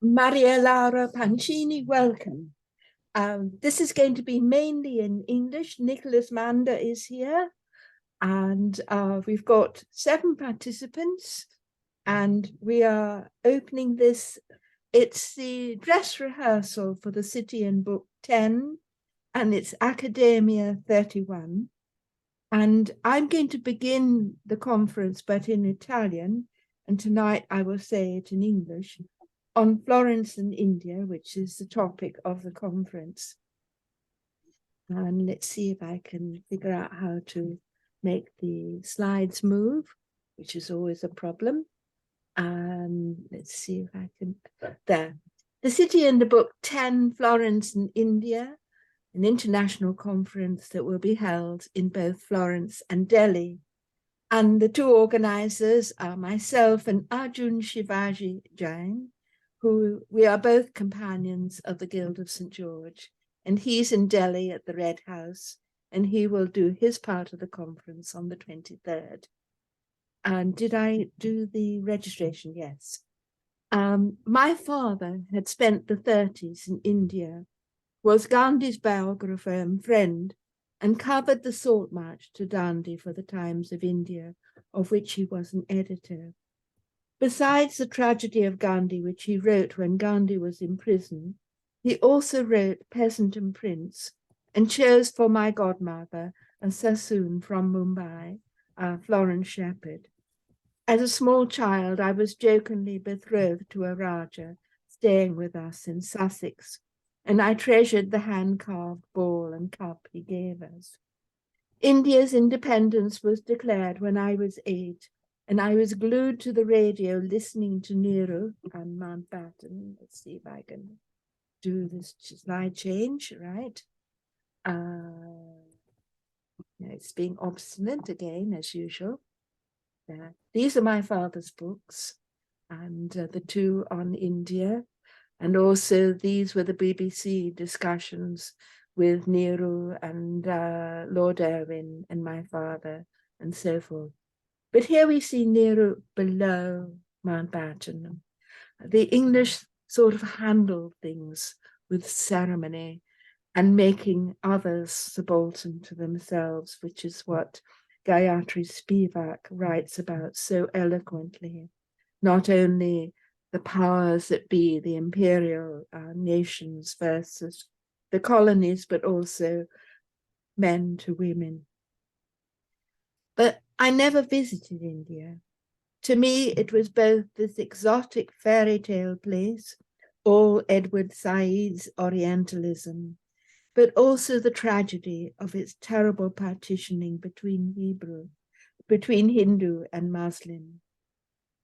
Maria Laura Pancini, welcome. This is going to be mainly in English. Nicholas Manda is here, and we've got 7 participants, and we are opening this. It's the dress rehearsal for the City and Book 10, and it's Academia 31. And I'm going to begin the conference, but in Italian, and tonight I will say it in English, on Florence and India, which is the topic of the conference. And let's see if I can figure out how to make the slides move, which is always a problem. Let's see if I can, there. The City and the Book 10, Florence and India, an international conference that will be held in both Florence and Delhi. And the 2 organizers are myself and Arjun Shivaji Jain, who we are both companions of the Guild of St. George. And he's in Delhi at the Red House, and he will do his part of the conference on the 23rd. And did I do the registration? Yes. My father had spent the 30s in India, was Gandhi's biographer and friend, and covered the Salt March to Dandi for the Times of India, of which he was an editor. Besides the tragedy of Gandhi, which he wrote when Gandhi was in prison, he also wrote Peasant and Prince, and chose for my godmother a Sassoon from Mumbai, Florence Shepherd. As a small child, I was jokingly betrothed to a Raja staying with us in Sussex, and I treasured the hand-carved ball and cup he gave us. India's independence was declared when I was 8, and I was glued to the radio listening to Nehru and Mountbatten. Let's see if I can do this slide change, right? It's being obstinate again, as usual. These are my father's books, and the 2 on India. And also these were the BBC discussions with Nehru and Lord Irwin and my father and so forth. But here we see Nehru below Mountbatten. The English sort of handled things with ceremony and making others subaltern to themselves, which is what Gayatri Spivak writes about so eloquently. Not only the powers that be, the imperial nations versus the colonies, but also men to women. But I never visited India. To me, it was both this exotic fairy tale place, all Edward Said's Orientalism, but also the tragedy of its terrible partitioning between Hindu and Muslim.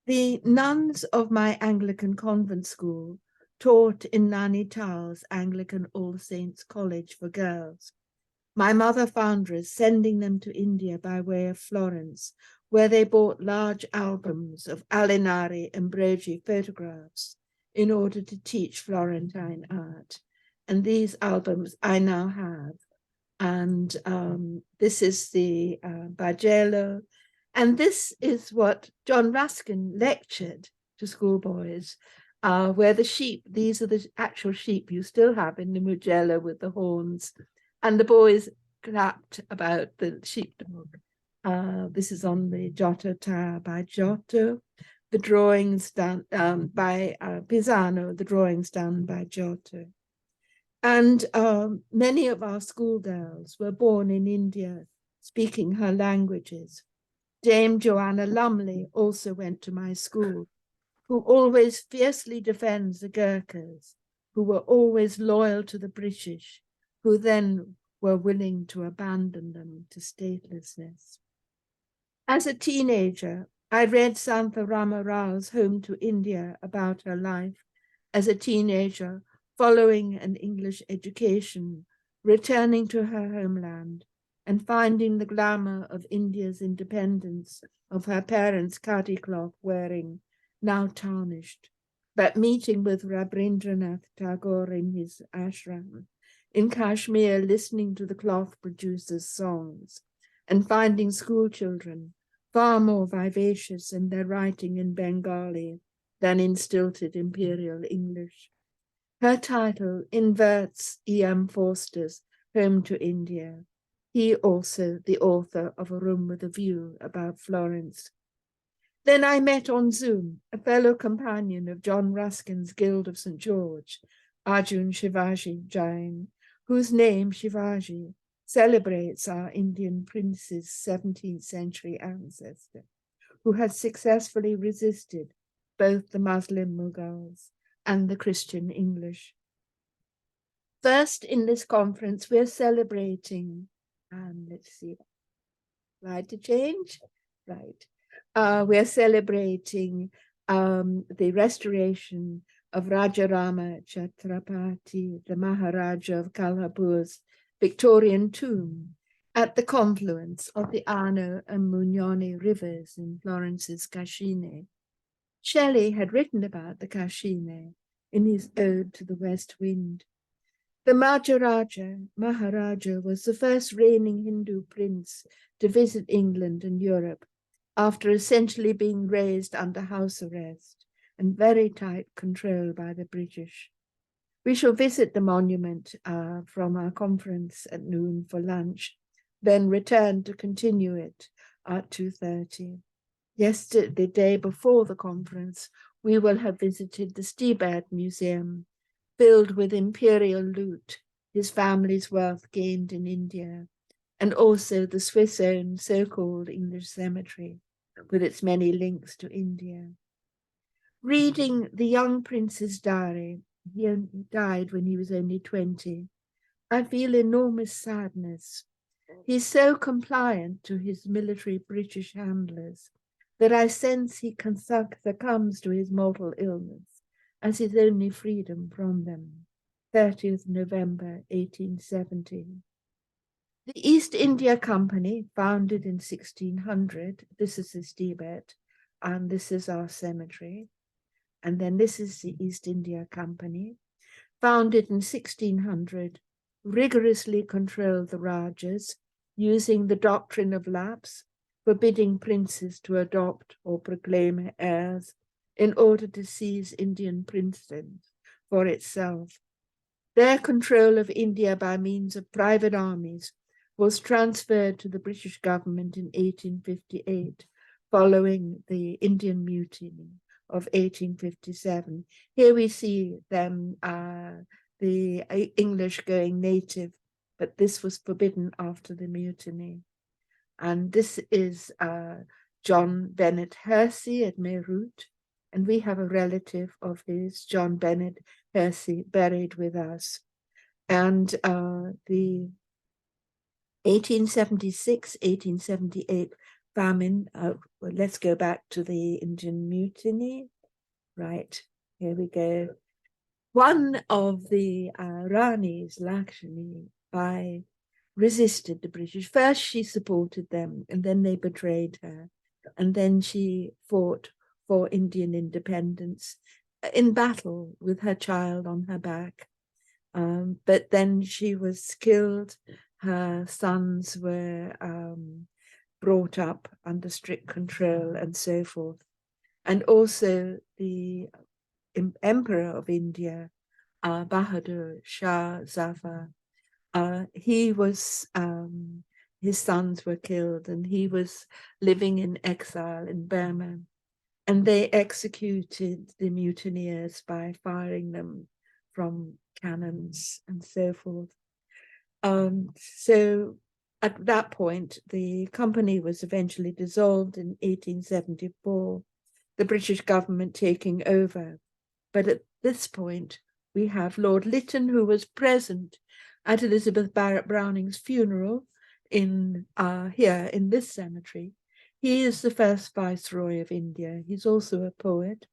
The nuns of my Anglican convent school taught in Nainital's Anglican All Saints College for girls. My mother foundress sending them to India by way of Florence, where they bought large albums of Alinari and Brogi photographs in order to teach Florentine art. And these albums I now have. And this is the Bargello. And this is what John Ruskin lectured to schoolboys, where the sheep, these are the actual sheep you still have in the Mugello with the horns, and the boys clapped about the sheepdog. This is on the Giotto Tower by Giotto, the drawings done by Pisano, the drawings done by Giotto. And many of our schoolgirls were born in India, speaking her languages. Dame Joanna Lumley also went to my school, who always fiercely defends the Gurkhas, who were always loyal to the British, who then were willing to abandon them to statelessness. As a teenager, I read Santha Rama Rao's Home to India about her life as a teenager, following an English education, returning to her homeland, and finding the glamour of India's independence, of her parents' khadi cloth wearing, now tarnished, but meeting with Rabindranath Tagore in his ashram, in Kashmir, listening to the cloth producers' songs, and finding school children far more vivacious in their writing in Bengali than in stilted imperial English. Her title inverts E.M. Forster's Home to India. He also the author of A Room with a View about Florence. Then I met on Zoom a fellow companion of John Ruskin's Guild of St. George, Arjun Shivaji Jain, whose name Shivaji celebrates our Indian prince's 17th century ancestor, who had successfully resisted both the Muslim Mughals and the Christian English. First, in this conference, we're celebrating, let's see, slide to change, right. We're celebrating the restoration of Rajarama Chhatrapati, the Maharaja of Kolhapur's Victorian tomb at the confluence of the Arno and Mugnone rivers in Florence's Cascine. Shelley had written about the Cascine in his Ode to the West Wind. The Maharaja was the first reigning Hindu prince to visit England and Europe after essentially being raised under house arrest and very tight control by the British. We shall visit the monument from our conference at noon for lunch, then return to continue it at 2:30. Yesterday, the day before the conference, we will have visited the Stibert Museum, filled with imperial loot, his family's wealth gained in India, and also the Swiss-owned so-called English cemetery, with its many links to India. Reading the young prince's diary, he died when he was only 20, I feel enormous sadness. He's so compliant to his military British handlers that I sense he succumbs to his mortal illness as his only freedom from them. 30th November 1870. The East India Company, founded in 1600, this is the Stibet, and this is our cemetery, and then this is the East India Company, founded in 1600, rigorously controlled the Rajas, using the doctrine of lapse, forbidding princes to adopt or proclaim heirs in order to seize Indian princedoms for itself. Their control of India by means of private armies was transferred to the British government in 1858, following the Indian Mutiny of 1857. Here we see them, the English going native, but this was forbidden after the mutiny. And this is John Bennett Hersey at Meerut, and we have a relative of his, John Bennett Hersey, buried with us. And the 1876-1878 famine, well, let's go back to the Indian Mutiny. Right, here we go. One of the Ranis, Lakshmi, resisted the British. First, she supported them, and then they betrayed her. And then she fought for Indian independence in battle with her child on her back. But then she was killed. Her sons were brought up under strict control and so forth. And also the Emperor of India, Bahadur Shah Zafar, his sons were killed, and he was living in exile in Burma. And they executed the mutineers by firing them from cannons and so forth. So at that point, the company was eventually dissolved in 1874, the British government taking over. But at this point, we have Lord Lytton, who was present at Elizabeth Barrett Browning's funeral here in this cemetery. He is the first Viceroy of India. He's also a poet,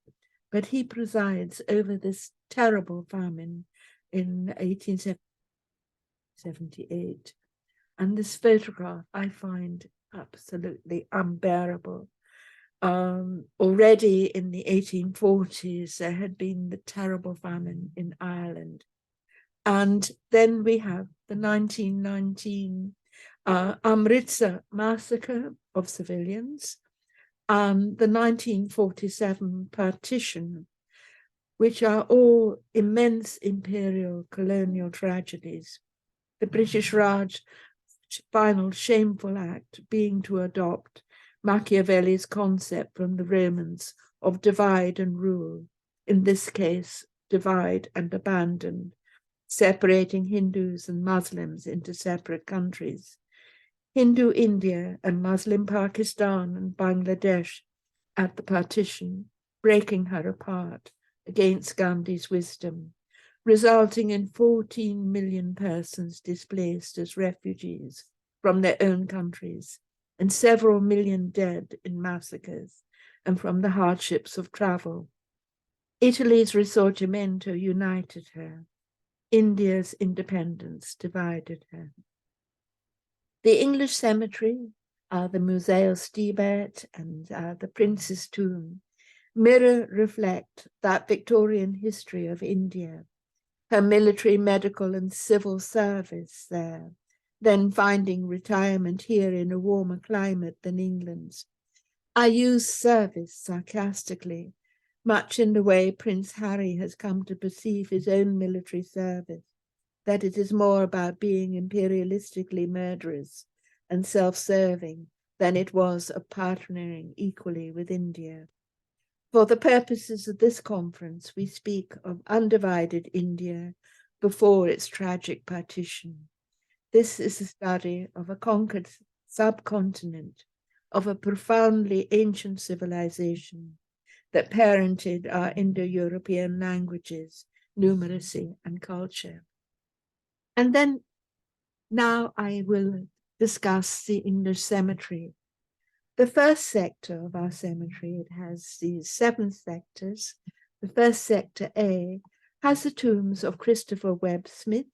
but he presides over this terrible famine in 1878. And this photograph I find absolutely unbearable. Already in the 1840s, there had been the terrible famine in Ireland. And then we have the 1919 Amritsar massacre of civilians. and the 1947 partition, which are all immense imperial colonial tragedies. The British Raj final shameful act being to adopt Machiavelli's concept from the Romans of divide and rule, in this case, divide and abandon, separating Hindus and Muslims into separate countries. Hindu India and Muslim Pakistan and Bangladesh at the partition, breaking her apart against Gandhi's wisdom, resulting in 14 million persons displaced as refugees from their own countries and several million dead in massacres and from the hardships of travel. Italy's Risorgimento united her. India's independence divided her. The English cemetery, the Museo Stibet and the Prince's Tomb mirror reflect that Victorian history of India, her military, medical and civil service there, then finding retirement here in a warmer climate than England's. I use service sarcastically, much in the way Prince Harry has come to perceive his own military service, that it is more about being imperialistically murderous and self-serving than it was of partnering equally with India. For the purposes of this conference, we speak of undivided India before its tragic partition. This is a study of a conquered subcontinent, of a profoundly ancient civilization that parented our Indo-European languages, numeracy, and culture. And then now I will discuss the English cemetery. The first sector of our cemetery, it has these 7 sectors. The first sector, A, has the tombs of Christopher Webb Smith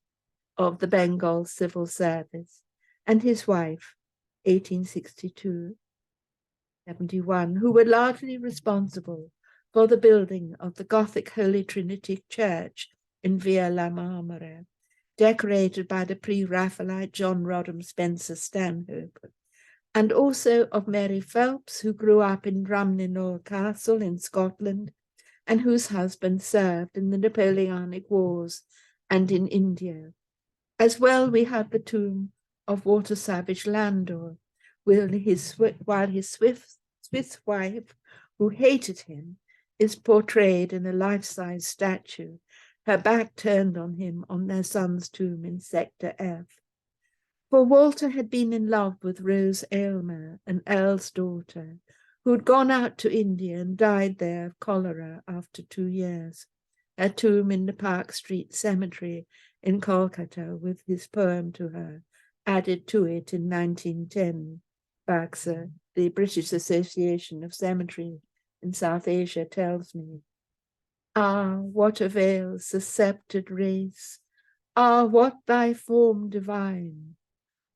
of the Bengal Civil Service and his wife, 1862-71, who were largely responsible for the building of the Gothic Holy Trinity Church in Via La Marmora, decorated by the pre-Raphaelite John Rodham Spencer Stanhope, and also of Mary Phelps, who grew up in Drumnynor Castle in Scotland, and whose husband served in the Napoleonic Wars and in India. As well, we have the tomb of Walter Savage Landor, while his Swiss wife, who hated him, is portrayed in a life-size statue, her back turned on him on their son's tomb in Sector F. For Walter had been in love with Rose Aylmer, an earl's daughter, who had gone out to India and died there of cholera after 2 years. Her tomb in the Park Street Cemetery in Kolkata, with his poem to her, added to it in 1910. BAGSA, the British Association of Cemetery in South Asia, tells me. Ah, what avails the sceptred race? Ah, what thy form divine?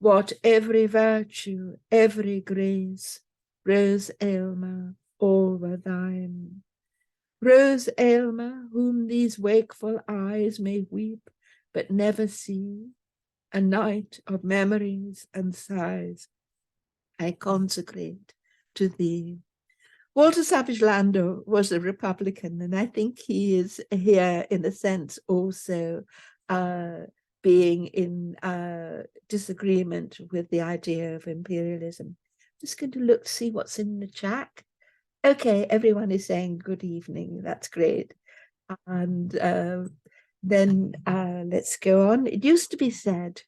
What every virtue, every grace, Rose Aylmer, all were thine. Rose Aylmer, whom these wakeful eyes may weep, but never see, a night of memories and sighs, I consecrate to thee. Walter Savage Landor was a Republican, and I think he is here in a sense also being in disagreement with the idea of imperialism. Just going to look to see what's in the chat. Okay, everyone is saying good evening. That's great. And then let's go on. It used to be said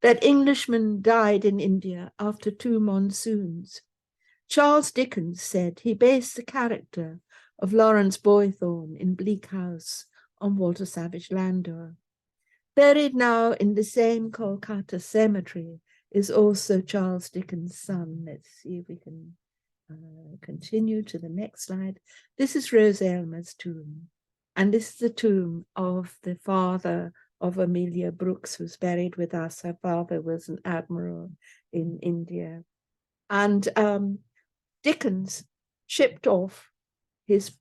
that Englishmen died in India after 2 monsoons. Charles Dickens said he based the character of Lawrence Boythorn in Bleak House on Walter Savage Landor. Buried now in the same Kolkata cemetery is also Charles Dickens' son. Let's see if we can continue to the next slide. This is Rose Aylmer's tomb, and this is the tomb of the father of Amelia Brooks, who's buried with us. Her father was an admiral in India. And Dickens shipped off his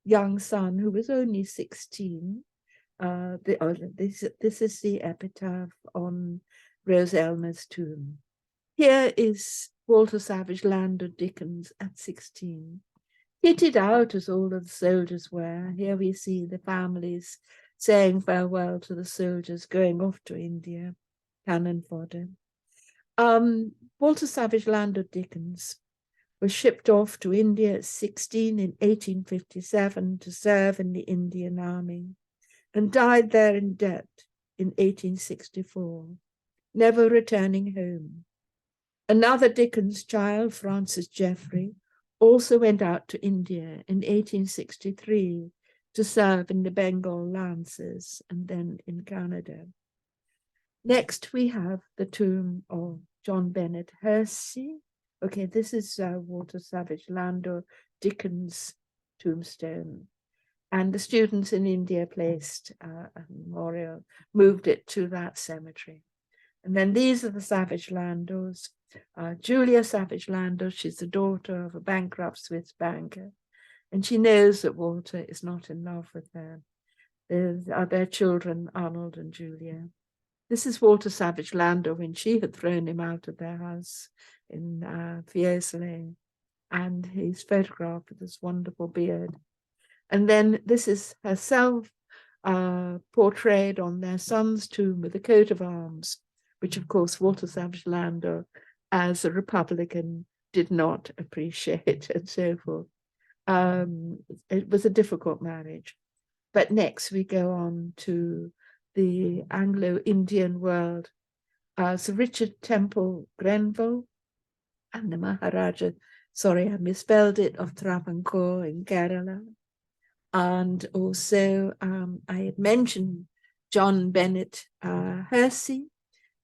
young son, who was only 16. This is the epitaph on Rose Aylmer's tomb. Here is Walter Savage Landor Dickens at 16. Kitted out as all of the soldiers were, here we see the families saying farewell to the soldiers going off to India, cannon fodder. Walter Savage Landor Dickens was shipped off to India at 16 in 1857 to serve in the Indian Army and died there in debt in 1864, never returning home. Another Dickens child, Francis Jeffrey, also went out to India in 1863 to serve in the Bengal Lancers and then in Canada. Next, we have the tomb of John Bennett Hersey. Okay, this is Walter Savage Landor Dickens' tombstone. And the students in India placed a memorial, moved it to that cemetery. And then these are the Savage Landors. Julia Savage Landor, she's the daughter of a bankrupt Swiss banker, and she knows that Walter is not in love with her. Their children, Arnold and Julia. This is Walter Savage Landor when she had thrown him out of their house in Fiesole, and he's photographed with this wonderful beard. And then this is herself portrayed on their son's tomb with a coat of arms, which of course Walter Savage Landor, as a Republican, did not appreciate, and so forth. It was a difficult marriage. But next we go on to the Anglo-Indian world. Sir Richard Temple Grenville and the Maharaja, sorry, I misspelled it, of Travancore in Kerala. And also I had mentioned John Bennett Hersey,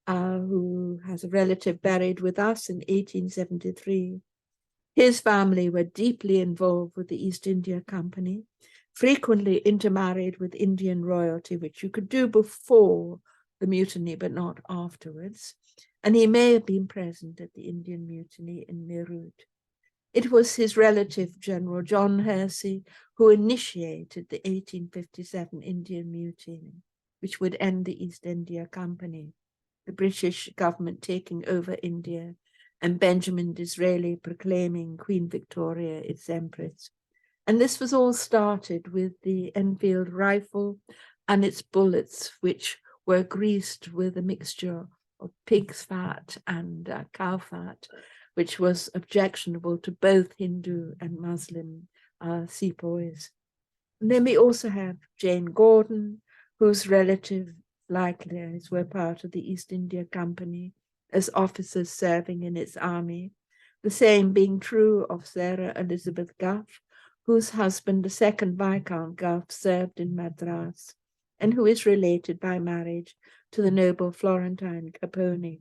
who has a relative buried with us in 1873. His family were deeply involved with the East India Company, frequently intermarried with Indian royalty, which you could do before the mutiny, but not afterwards. And he may have been present at the Indian mutiny in Meerut. It was his relative, General John Hersey, who initiated the 1857 Indian mutiny, which would end the East India Company, the British government taking over India, and Benjamin Disraeli proclaiming Queen Victoria its empress. And this was all started with the Enfield rifle and its bullets, which were greased with a mixture of pig's fat and cow fat, which was objectionable to both Hindu and Muslim sepoys. And then we also have Jane Gordon, whose relatives likewise were part of the East India Company as officers serving in its army, the same being true of Sarah Elizabeth Gough, whose husband, the second Viscount Gough, served in Madras, and who is related by marriage to the noble Florentine Capone.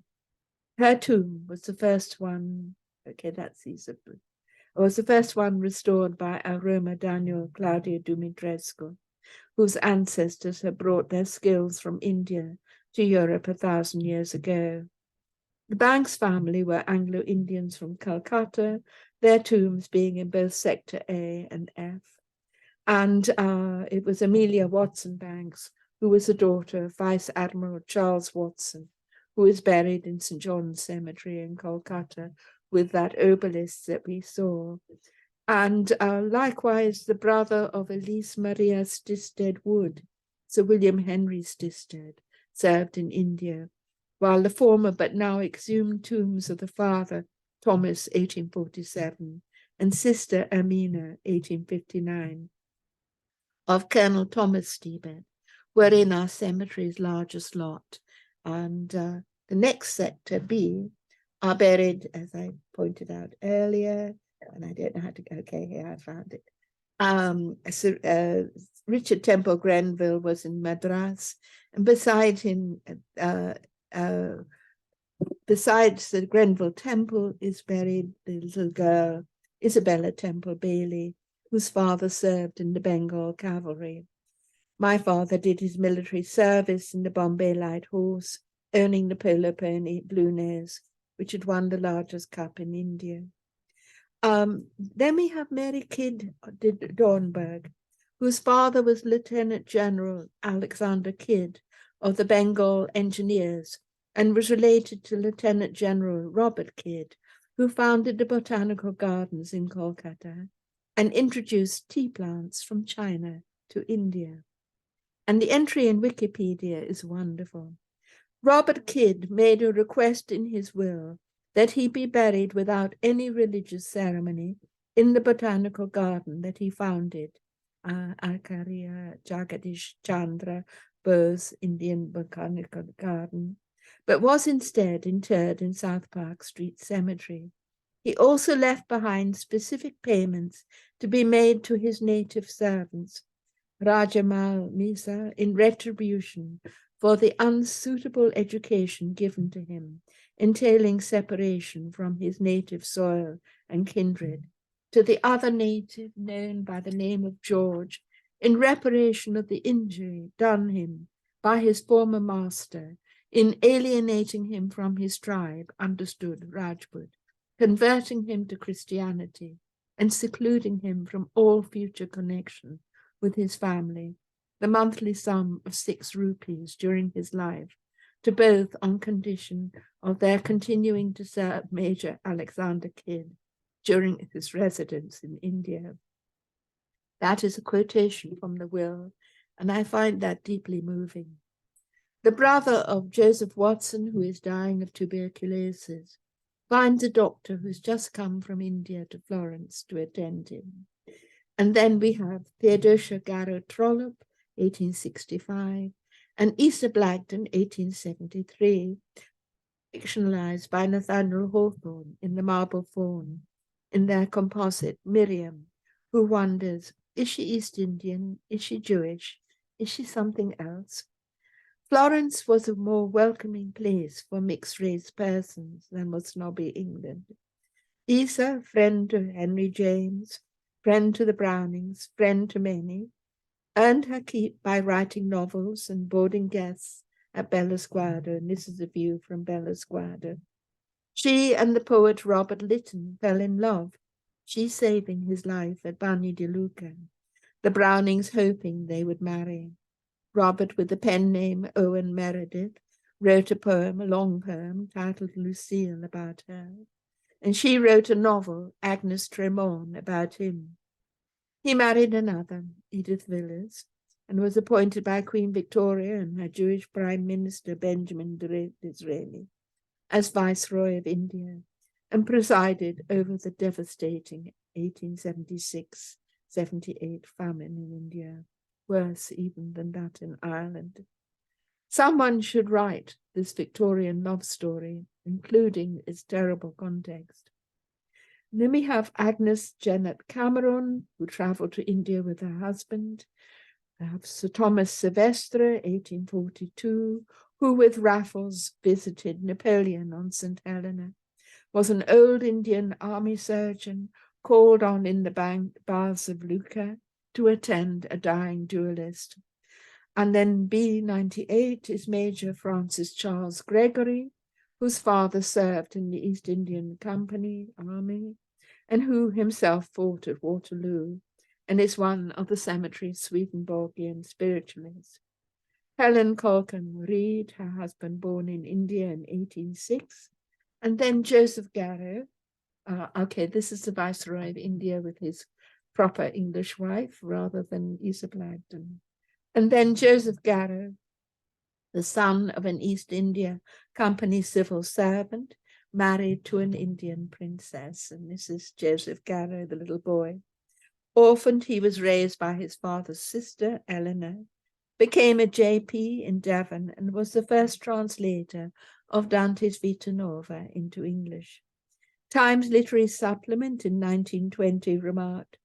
Her tomb was the first one, was the first one restored by Aroma Daniel Claudia Dumitrescu, whose ancestors had brought their skills from India to Europe 1,000 years ago. The Banks family were Anglo-Indians from Calcutta, their tombs being in both Sector A and F. And it was Amelia Watson Banks, who was the daughter of Vice Admiral Charles Watson, who is buried in St. John's Cemetery in Kolkata with that obelisk that we saw. And likewise, the brother of Elise Maria Stisted Wood, Sir William Henry Stisted, served in India, while the former but now exhumed tombs of the father, Thomas, 1847, and sister Amina, 1859, of Colonel Thomas Stebet, were in our cemetery's largest lot. And the next sector, B, are buried, as I pointed out earlier, and I don't know how to, okay, here I found it. Richard Temple Grenville was in Madras, and beside him, besides the Grenville Temple, is buried the little girl, Isabella Temple Bailey, whose father served in the Bengal Cavalry. My father did his military service in the Bombay Light Horse, owning the polo pony Blue Nose, which had won the largest cup in India. Then we have Mary Kidd Dornberg, whose father was Lieutenant General Alexander Kidd of the Bengal Engineers, and was related to Lieutenant General Robert Kidd, who founded the botanical gardens in Kolkata and introduced tea plants from China to India. And the entry in Wikipedia is wonderful. Robert Kidd made a request in his will that he be buried without any religious ceremony in the botanical garden that he founded, Acharya Jagadish Chandra Bose Indian Botanical Garden, but was instead interred in South Park Street Cemetery. He also left behind specific payments to be made to his native servants, Rajamal Misa, in retribution for the unsuitable education given to him, entailing separation from his native soil and kindred, to the other native known by the name of George, in reparation of the injury done him by his former master in alienating him from his tribe, understood Rajput, converting him to Christianity, and secluding him from all future connection with his family, the monthly sum of 6 rupees during his life, to both on condition of their continuing to serve Major Alexander Kidd during his residence in India. That is a quotation from the will, and I find that deeply moving. The brother of Joseph Watson, who is dying of tuberculosis, finds a doctor who's just come from India to Florence to attend him. And then we have Theodosia Garrow Trollope, 1865, and Isa Blagden, 1873, fictionalized by Nathaniel Hawthorne in The Marble Faun, in their composite Miriam, who wonders, is she East Indian? Is she Jewish? Is she something else? Florence was a more welcoming place for mixed-race persons than was snobby England. Isa, friend to Henry James, friend to the Brownings, friend to many, earned her keep by writing novels and boarding guests at Bella Square, and this is a view from Bella Square. She and the poet Robert Lytton fell in love, she saving his life at Bagni di Lucca, the Brownings hoping they would marry. Robert, with the pen name Owen Meredith, wrote a poem, a long poem, titled Lucille, about her, and she wrote a novel, Agnes Tremorne, about him. He married another, Edith Villiers, and was appointed by Queen Victoria and her Jewish Prime Minister Benjamin Disraeli as Viceroy of India, and presided over the devastating 1876-78 famine in India, worse even than that in Ireland. Someone should write this Victorian love story, including its terrible context. And then we have Agnes Janet Cameron, who traveled to India with her husband. We have Sir Thomas Sylvestre, 1842, who with Raffles visited Napoleon on St. Helena, was an old Indian army surgeon called on in the baths of Lucca to attend a dying duelist. And then B98 is Major Francis Charles Gregory, whose father served in the East Indian Company Army, and who himself fought at Waterloo, and is one of the cemetery's Swedenborgian spiritualists. Helen Colquhoun Reid, her husband born in India in 1806, and then Joseph Garrow. Okay, this is the Viceroy of India with his proper English wife rather than Isa Blagden. And then Joseph Garrow, the son of an East India Company civil servant, married to an Indian princess. And this is Joseph Garrow, the little boy. Orphaned, he was raised by his father's sister, Eleanor, became a JP in Devon, and was the first translator of Dante's Vita Nova into English. Times Literary Supplement in 1920 remarked,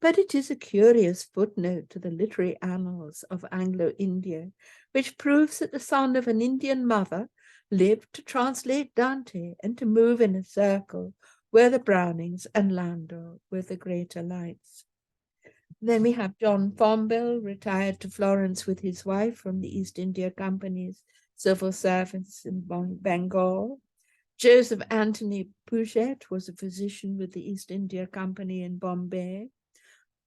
but it is a curious footnote to the literary annals of Anglo-India, which proves that the son of an Indian mother lived to translate Dante and to move in a circle where the Brownings and Landor were the greater lights. Then we have John Fombill, retired to Florence with his wife from the East India Company's civil service in Bengal. Joseph Anthony Puget was a physician with the East India Company in Bombay.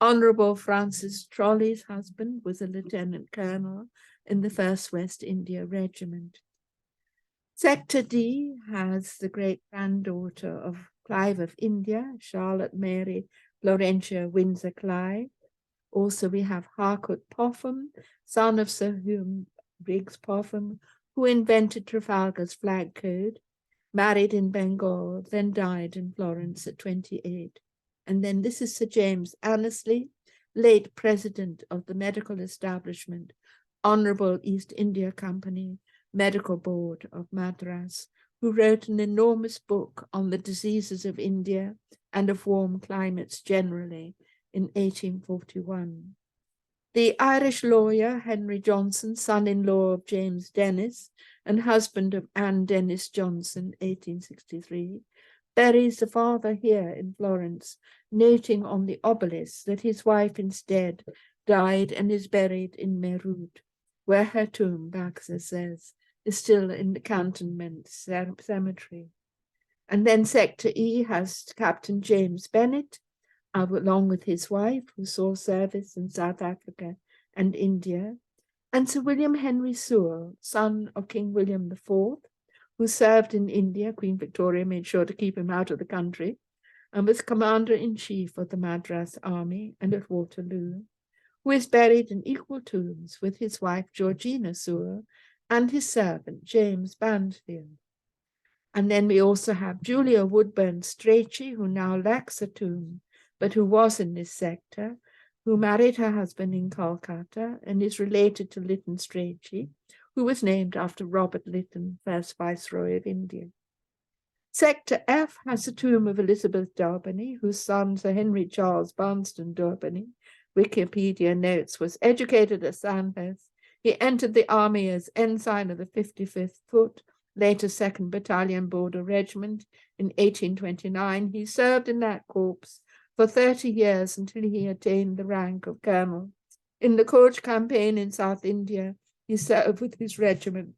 Honorable Francis Trolley's husband was a lieutenant colonel in the 1st West India Regiment. Sector D has the great-granddaughter of Clive of India, Charlotte Mary Florentia Windsor Clive. Also, we have Harcourt Popham, son of Sir Hume Briggs Popham, who invented Trafalgar's flag code, married in Bengal, then died in Florence at 28. And then this is Sir James Annesley, late president of the medical establishment, Honourable East India Company Medical Board of Madras, who wrote an enormous book on the diseases of India and of warm climates generally in 1841. The Irish lawyer Henry Johnson, son-in-law of James Dennis and husband of Anne Dennis Johnson, 1863, buries the father here in Florence, noting on the obelisk that his wife instead died and is buried in Meerut, where her tomb, Baxter says, is still in the Cantonment Cemetery. And then Sector E has Captain James Bennett, along with his wife, who saw service in South Africa and India, and Sir William Henry Sewell, son of King William IV, who served in India. Queen Victoria made sure to keep him out of the country, and was commander-in-chief of the Madras Army and at Waterloo, who is buried in equal tombs with his wife Georgina Sewell and his servant James Banfield. And then we also have Julia Woodburn Strachey, who now lacks a tomb, but who was in this sector, who married her husband in Kolkata and is related to Lytton Strachey, who was named after Robert Lytton, first Viceroy of India. Sector F has the tomb of Elizabeth Daubeny, whose son, Sir Henry Charles Barnston Daubeny, Wikipedia notes, was educated at Sandhurst. He entered the army as ensign of the 55th Foot, later 2nd Battalion Border Regiment. In 1829, he served in that corps for 30 years until he attained the rank of colonel. In the Coach campaign in South India, he served with his regiment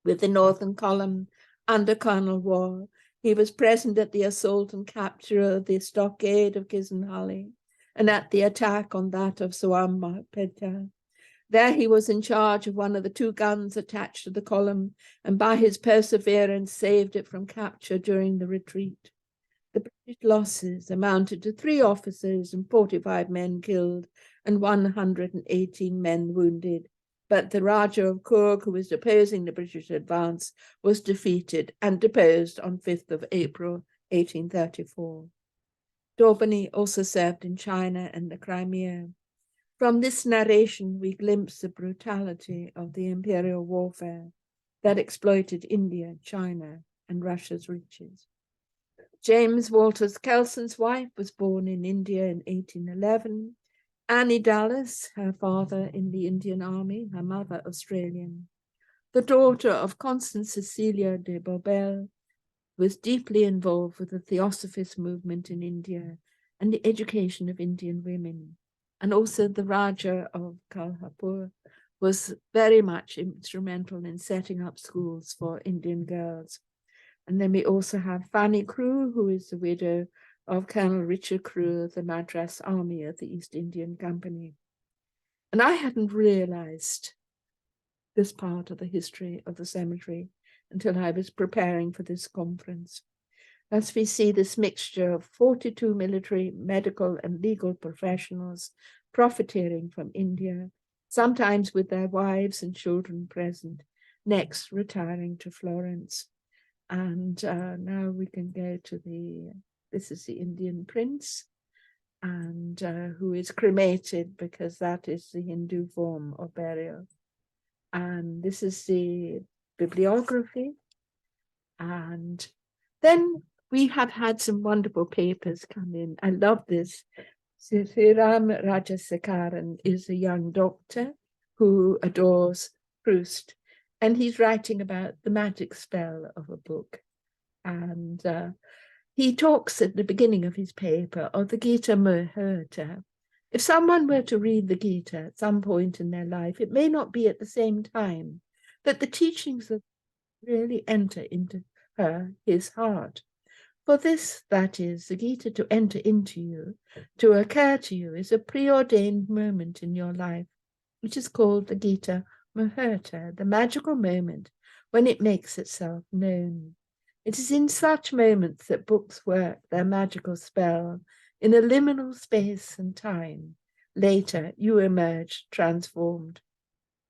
with the Northern Column under Colonel Wall. He was present at the assault and capture of the stockade of Kissenhally and at the attack on that of Soampeta. There he was in charge of one of the 2 guns attached to the column, and by his perseverance saved it from capture during the retreat. The British losses amounted to 3 officers and 45 men killed and 118 men wounded. But the Rajah of Coorg, who was opposing the British advance, was defeated and deposed on 5th of April, 1834. Daubeny also served in China and the Crimea. From this narration, we glimpse the brutality of the imperial warfare that exploited India, China, and Russia's riches. James Walters Kelson's wife was born in India in 1811. Annie Dallas, her father in the Indian Army, her mother Australian. The daughter of Constance Cecilia de Bobel, was deeply involved with the Theosophist movement in India and the education of Indian women. And also the Rajah of Kolhapur was very much instrumental in setting up schools for Indian girls. And then we also have Fanny Crewe, who is the widow of Colonel Richard Crewe of the Madras Army of the East Indian Company. And I hadn't realized this part of the history of the cemetery until I was preparing for this conference. Thus we see this mixture of 42 military, medical, and legal professionals profiteering from India, sometimes with their wives and children present, next retiring to Florence. And now we can go to this is the Indian prince, and who is cremated because that is the Hindu form of burial. And this is the bibliography. And then we have had some wonderful papers come in. I love this. Sriram Rajasekaran is a young doctor who adores Proust, and he's writing about the magic spell of a book. And he talks at the beginning of his paper of the Gita Muhurta. If someone were to read the Gita at some point in their life, it may not be at the same time that the teachings of really enter into his heart. For this, that is, the Gita to enter into you, to occur to you, is a preordained moment in your life, which is called the Gita Muhurta, the magical moment when it makes itself known. It is in such moments that books work their magical spell. In a liminal space and time, later you emerge transformed.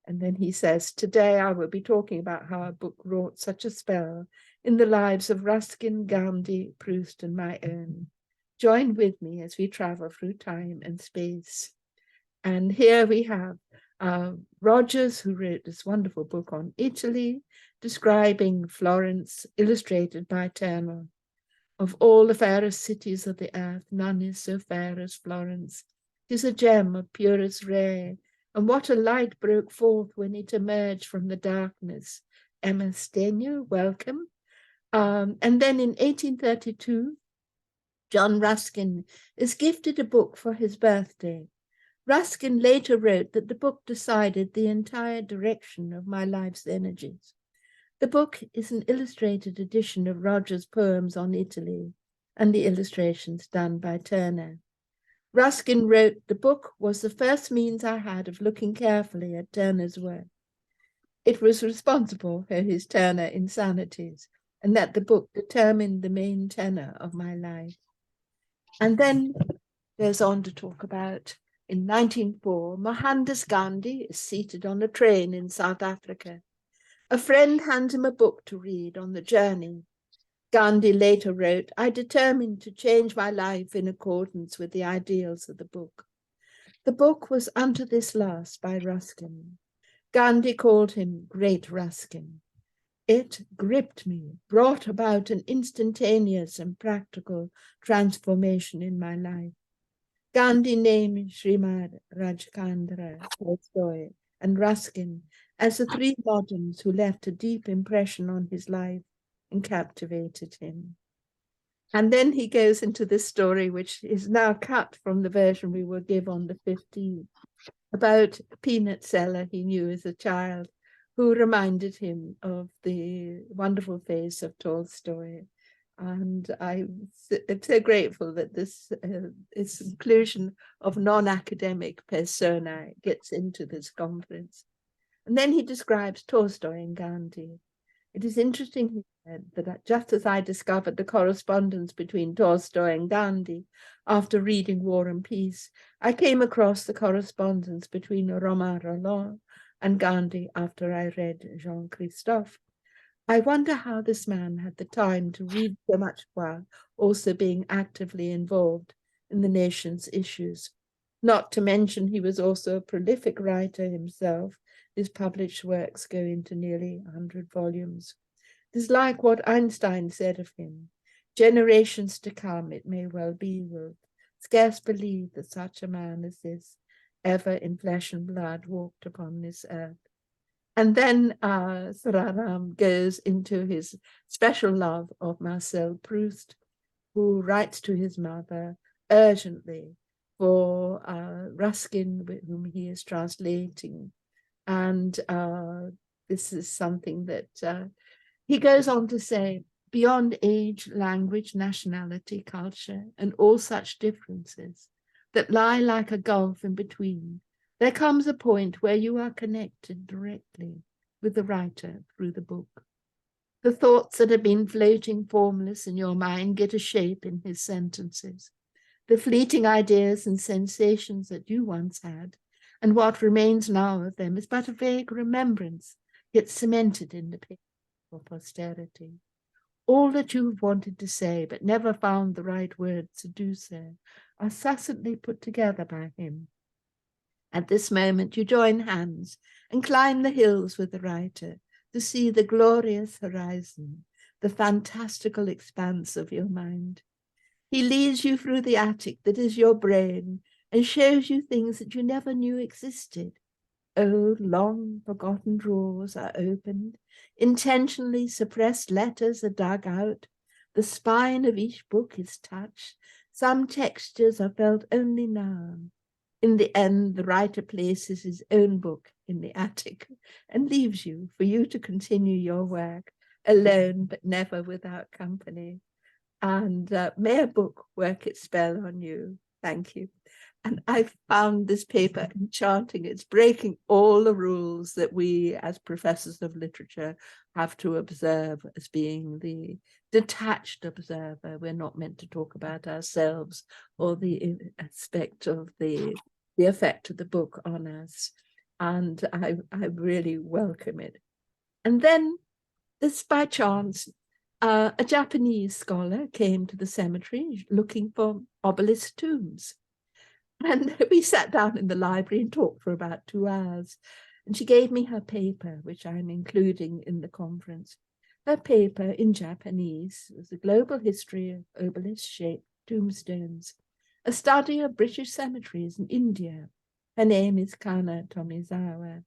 And then he says, today I will be talking about how a book wrought such a spell in the lives of Ruskin, Gandhi, Proust, and my own. Join with me as we travel through time and space. And here we have Rogers, who wrote this wonderful book on Italy, describing Florence, illustrated by Turner. Of all the fairest cities of the earth, none is so fair as Florence. 'Tis a gem of purest ray, and what a light broke forth when it emerged from the darkness. Emma Stenier, welcome. And then in 1832, John Ruskin is gifted a book for his birthday. Ruskin later wrote that the book decided the entire direction of my life's energies. The book is an illustrated edition of Rogers' poems on Italy and the illustrations done by Turner. Ruskin wrote, the book was the first means I had of looking carefully at Turner's work. It was responsible for his Turner insanities, and that the book determined the main tenor of my life. And then goes on to talk about, in 1904, Mohandas Gandhi is seated on a train in South Africa. A friend hands him a book to read on the journey. Gandhi later wrote, I determined to change my life in accordance with the ideals of the book. The book was Unto This Last by Ruskin. Gandhi called him Great Ruskin. It gripped me, brought about an instantaneous and practical transformation in my life. Gandhi named Srimad Rajchandra, Tolstoy, and Ruskin as the three moderns who left a deep impression on his life and captivated him. And then he goes into this story, which is now cut from the version we will give on the 15th, about a peanut seller he knew as a child, who reminded him of the wonderful face of Tolstoy. And I'm so grateful that this inclusion of non-academic persona gets into this conference. And then he describes Tolstoy and Gandhi. It is interesting, he said, that just as I discovered the correspondence between Tolstoy and Gandhi after reading War and Peace, I came across the correspondence between Romain Rolland and Gandhi after I read Jean-Christophe. I wonder how this man had the time to read so much while also being actively involved in the nation's issues. Not to mention he was also a prolific writer himself. His published works go into nearly 100 volumes. It is like what Einstein said of him. Generations to come, it may well be, will scarce believe that such a man as this ever in flesh and blood walked upon this earth. And then Sararam goes into his special love of Marcel Proust, who writes to his mother urgently for Ruskin, whom he is translating. And this is something that he goes on to say, beyond age, language, nationality, culture, and all such differences that lie like a gulf in between, there comes a point where you are connected directly with the writer through the book. The thoughts that have been floating formless in your mind get a shape in his sentences. The fleeting ideas and sensations that you once had, and what remains now of them, is but a vague remembrance, yet cemented in the paper for posterity. All that you have wanted to say, but never found the right words to do so, are succinctly put together by him. At this moment you join hands and climb the hills with the writer to see the glorious horizon, the fantastical expanse of your mind. He leads you through the attic that is your brain and shows you things that you never knew existed. Old, long forgotten drawers are opened, intentionally suppressed letters are dug out, the spine of each book is touched, some textures are felt only now. In the end, the writer places his own book in the attic and leaves you for you to continue your work alone, but never without company. And may a book work its spell on you. Thank you. And I found this paper enchanting. It's breaking all the rules that we as professors of literature have to observe as being the detached observer. We're not meant to talk about ourselves or the aspect of the effect of the book on us. And I really welcome it. And then this by chance, a Japanese scholar came to the cemetery looking for obelisk tombs. And we sat down in the library and talked for about 2 hours. And she gave me her paper, which I'm including in the conference. Her paper in Japanese was a global history of obelisk-shaped tombstones, a study of British cemeteries in India. Her name is Kana Tomizawa.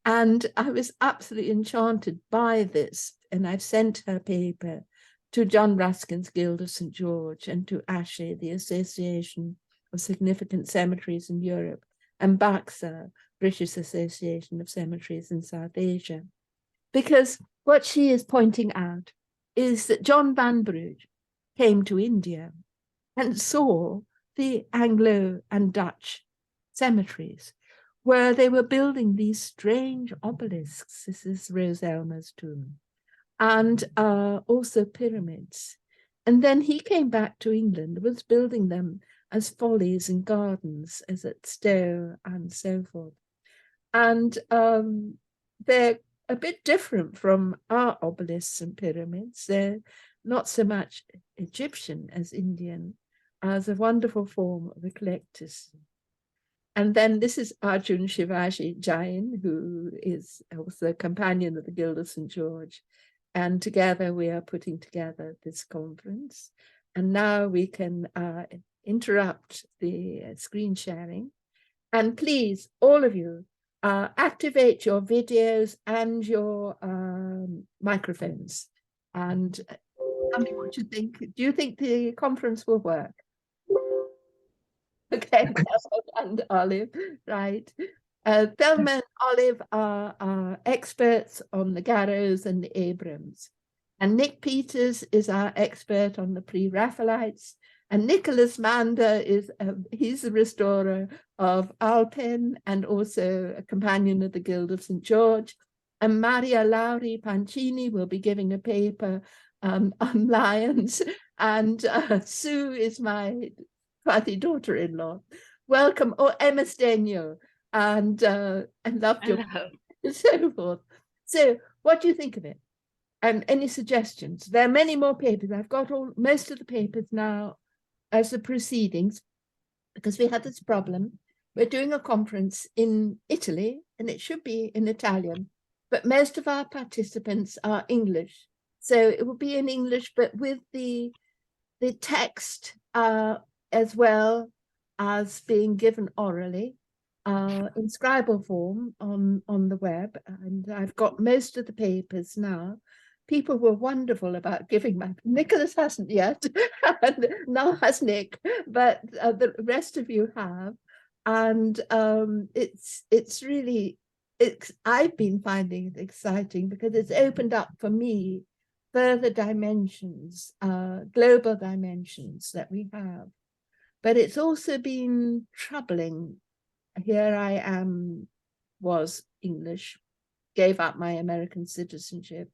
And I was absolutely enchanted by this. And I've sent her paper to John Ruskin's Guild of St. George and to ASHE, the Association of Significant Cemeteries in Europe, and BAXA, British Association of Cemeteries in South Asia. Because what she is pointing out is that John Vanbrugh came to India and saw the Anglo and Dutch cemeteries where they were building these strange obelisks. This is Rose Elmer's tomb, and also pyramids. And then he came back to England, was building them as follies and gardens, as at Stowe and so forth. And they're a bit different from our obelisks and pyramids. They're not so much Egyptian as Indian, as a wonderful form of eclecticism. And then this is Arjun Shivaji Jain, who is also a companion of the Guild of St. George. And together we are putting together this conference. And now we can interrupt the screen sharing. And please, all of you, activate your videos and your microphones. And tell me what you think. Do you think the conference will work? Okay, and Olive, right. Thelma and Olive are experts on the Garrows and the Abrams. And Nick Peters is our expert on the Pre-Raphaelites. And Nicholas Mander is, he's a restorer of Alpin and also a companion of the Guild of St. George. And Maria Lauri Pancini will be giving a paper on lions. And Sue is my Fatty daughter-in-law. Welcome, Emma Stenio, and loved your and so forth. So, what do you think of it? And any suggestions? There are many more papers. I've got most of the papers now as the proceedings, because we had this problem. We're doing a conference in Italy, and it should be in Italian, but most of our participants are English. So it will be in English, but with the text as well as being given orally in scribal form on the web. And I've got most of the papers now. People were wonderful about giving my, Nicholas hasn't yet, and now has Nick, but the rest of you have. And it's really, I've been finding it exciting because it's opened up for me further dimensions, global dimensions that we have. But it's also been troubling. Here I am, was English, gave up my American citizenship,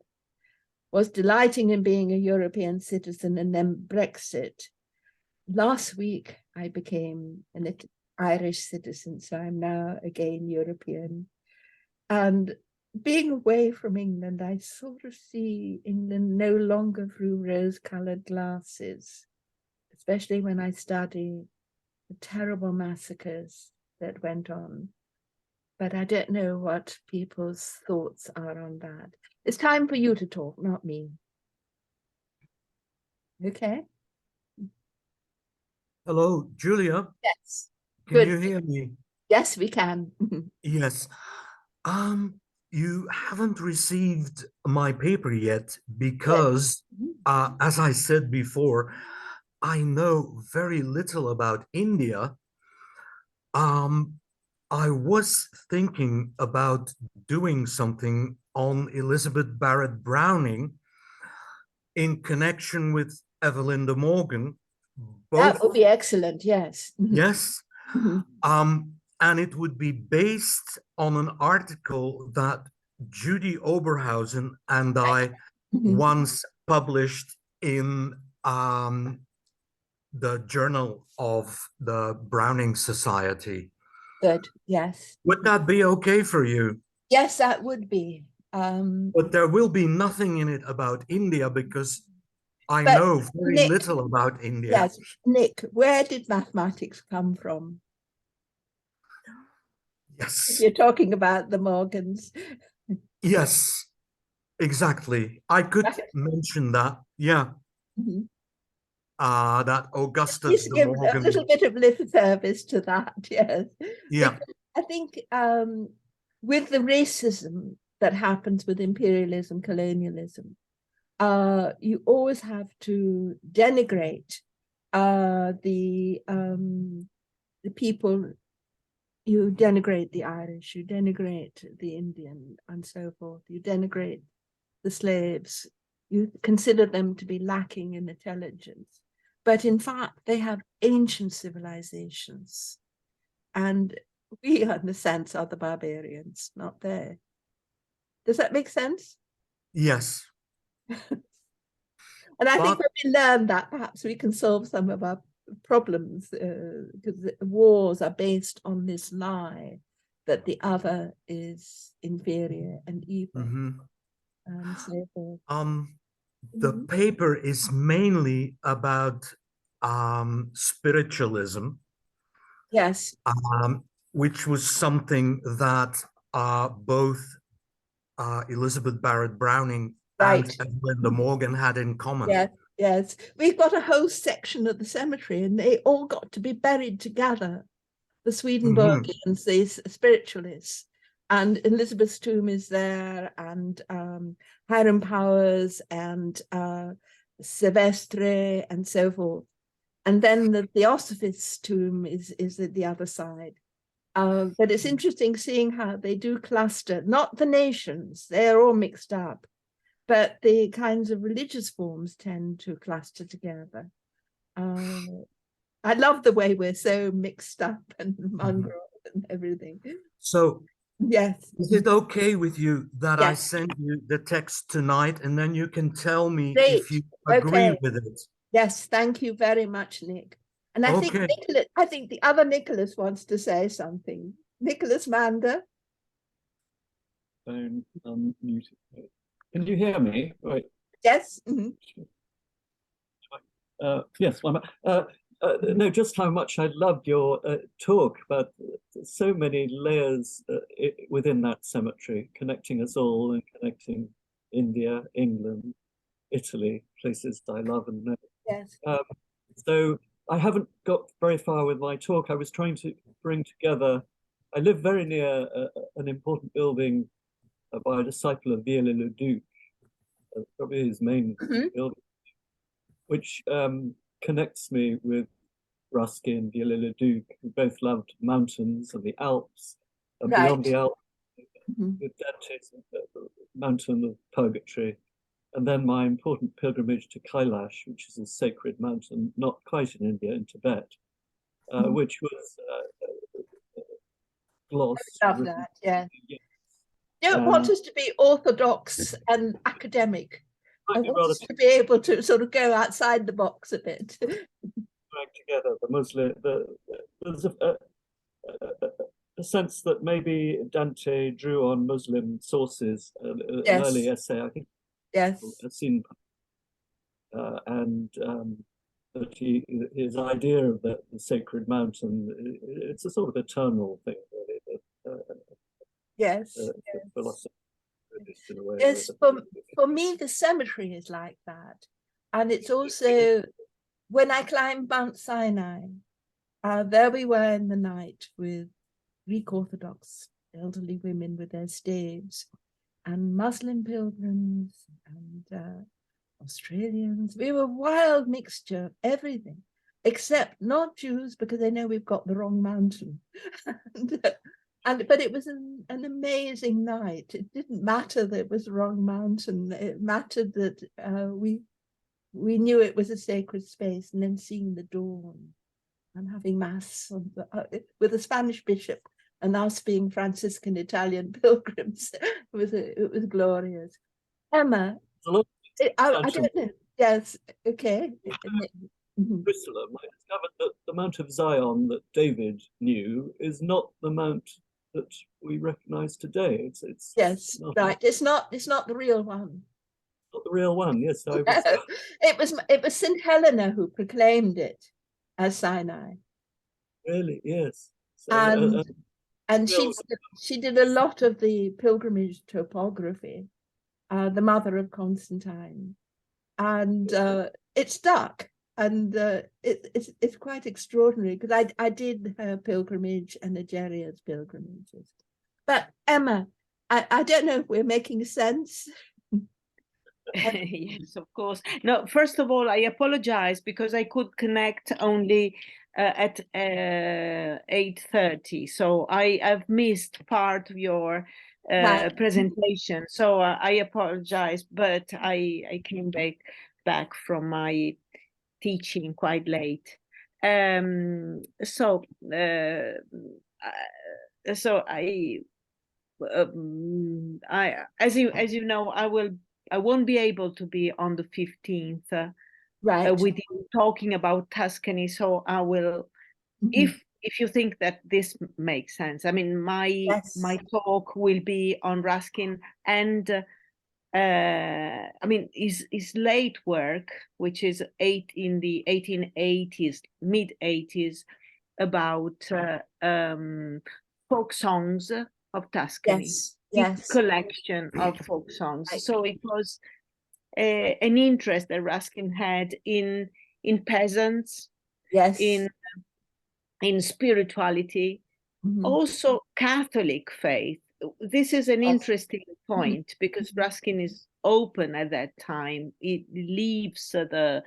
was delighting in being a European citizen, and then Brexit. Last week, I became an Irish citizen, so I'm now again European. And being away from England, I sort of see England no longer through rose-colored glasses, especially when I study the terrible massacres that went on. But I don't know what people's thoughts are on that. It's time for you to talk, not me. Okay. Hello, Julia. Yes. Can Good. you hear me? Yes, we can. Yes. You haven't received my paper yet because, as I said before, I know very little about India. I was thinking about doing something on Elizabeth Barrett Browning in connection with Evelyn de Morgan. That would be excellent, yes. Yes, Mhm. And it would be based on an article that Judy Oberhausen and I Mhm. once published in the Journal of the Browning Society. Good. Yes. Would that be okay for you? Yes, that would be. But there will be nothing in it about India because I But know very Nick, little about India. yes, Nick, where did mathematics come from? If Yes, you're talking about the Morgans. yes, exactly. I could Right. mention that. Yeah, Mhm. that Augustus Please de give a little Morgan. bit of lip service to that, yes. Yeah. Because I think with the racism that happens with imperialism, colonialism, you always have to denigrate the people. You denigrate the Irish, you denigrate the Indian, and so forth. You denigrate the slaves. You consider them to be lacking in intelligence. But in fact, they have ancient civilizations. And we, in a sense, are the barbarians, not they. Does that make sense? Yes. And I think But when we learn that, perhaps we can solve some of our problems, because wars are based on this lie that the other is inferior and evil mhm. and so forth. um, the Mhm. paper is mainly about spiritualism, Yes, which was something that both Elizabeth Barrett Browning and right. Linda Morgan had in common. Yes, yes. We've got a whole section of the cemetery, and they all got to be buried together. The Mhm. Swedenborgians, these spiritualists, and Elizabeth's tomb is there, and Hiram Powers and Silvestre and so forth. And then the Theosophist's tomb is at the other side. But it's interesting seeing how they do cluster, not the nations, they're all mixed up, but the kinds of religious forms tend to cluster together. Uh, I love the way we're so mixed up and Mhm. mongrel and everything. So, Yes, is it okay with you that I yes, send you the text tonight and then you can tell me if great. you agree Okay, with it? yes, thank you very much, Nick. And Okay. I think the other Nicholas wants to say something. Nicholas Mander. Phone unmuted. Can you hear me? Right. Yes. Mhm. Yes. No, just how much I loved your talk about so many layers within that cemetery, connecting us all and connecting India, England, Italy, places I love and know. Yes. Um, so I haven't got very far with my talk. I was trying to bring together. I live very near an important building by a disciple of Viollet-le-Duc, probably his main Mhm. building, which connects me with Ruskin, Viollet-le-Duc, who both loved mountains and the Alps, and beyond Right. the Alps, Mhm. with Dante's Mountain of Purgatory, and then my important pilgrimage to Kailash, which is a sacred mountain, not quite in India, in Tibet, Mhm. which was glossed, Love written, that. Yes. yes, Don't want and us to be orthodox and academic. I might be want rather us to be able to sort of go outside the box a bit. drag together the Muslim. There's a sense that maybe Dante drew on Muslim sources. An early Yes. essay, I think, Yes. I've seen, and that his idea of the sacred mountain, it's a sort of eternal thing, really. Yes. The Yes. philosophy in a way. Yes. For me, the cemetery is like that, and it's also when I climbed Mount Sinai. There we were in the night with Greek Orthodox elderly women with their staves, and Muslim pilgrims and Australians. We were a wild mixture of everything, except not Jews because they know we've got the wrong mountain. But it was an amazing night. It didn't matter that it was the wrong mountain. It mattered that we knew it was a sacred space, and then seeing the dawn. and having mass with a Spanish bishop and us being Franciscan Italian pilgrims. It was glorious. Emma, I don't know. Yes, okay. Jerusalem, I discovered that the Mount of Zion that David knew is not the Mount that we recognize today. It's yes, not, right. It's not the real one. not the real one. Yes, I was, it was St. Helena who proclaimed it as Sinai. really, yes. So, and she did a lot of the pilgrimage topography, the mother of Constantine, and it stuck. And it's quite extraordinary because I did her pilgrimage and Egeria's pilgrimages. But Emma, I don't know if we're making sense. Yes, of course. No, first of all, I apologize because I could connect only at 8:30. So I've missed part of your Right. presentation. So I apologize, but I came back from my teaching quite late. So as you know, I won't be able to be on the 15th Right. with you talking about Tuscany. So I will, Mhm. if you think that this makes sense. I mean, my talk will be on Ruskin and I mean his late work, which is in the 1880s, mid 80s, about folk songs of Tuscany. Yes. Big Yes. collection of folk songs. So it was an interest that Ruskin had in peasants, Yes. in spirituality, Mhm. also Catholic faith. This is an Yes. interesting point because Ruskin is open at that time. It leaves the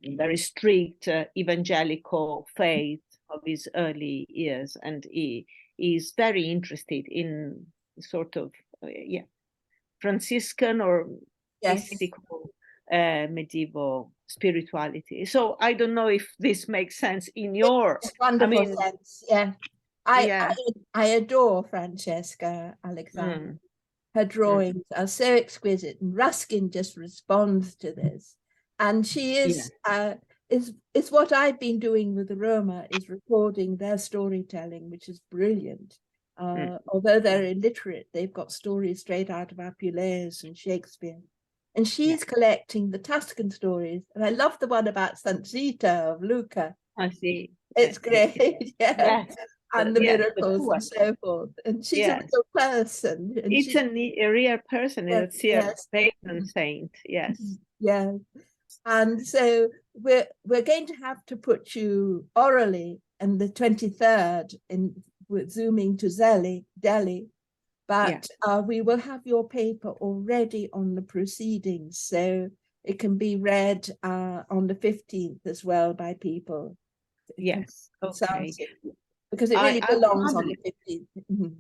very strict evangelical faith of his early years, and he is very interested in sort of Franciscan or mystical medieval spirituality. So I don't know if this makes sense in your. It's wonderful sense. Yeah. I adore Francesca Alexander. Her drawings are so exquisite, and Ruskin just responds to this. And she is what I've been doing with the Roma, is recording their storytelling, which is brilliant. Although they're illiterate, they've got stories straight out of Apuleius and Shakespeare. And she's collecting the Tuscan stories. And I love the one about St. Zita of Luca. I see. It's great. Yes. And the miracles and so forth. And she's a real person. And it's a real person. It's a patron saint. Yes. Yeah. And so we're going to have to put you orally on the 23rd with zooming to Delhi, but we will have your paper already on the proceedings, so it can be read on the 15th as well by people. Yes. Okay. Because it really belongs on the 15th.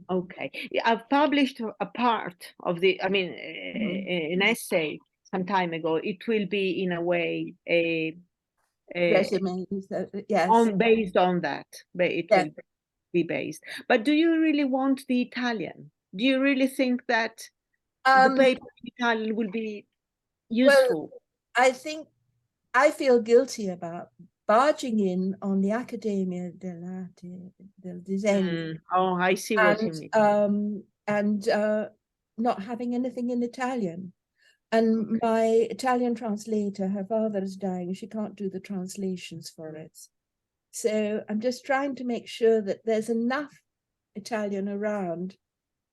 Okay. I've published a part of the, I mean, an essay some time ago. It will be in a way resume, based on that, but it will be based. But do you really want the Italian? Do you really think that the paper in Italian will be useful? Well, I feel guilty about barging in on the Accademia dell'Arte del Disegno. Oh, I see what you mean. And not having anything in Italian. And my Italian translator, her father is dying, she can't do the translations for us. So I'm just trying to make sure that there's enough Italian around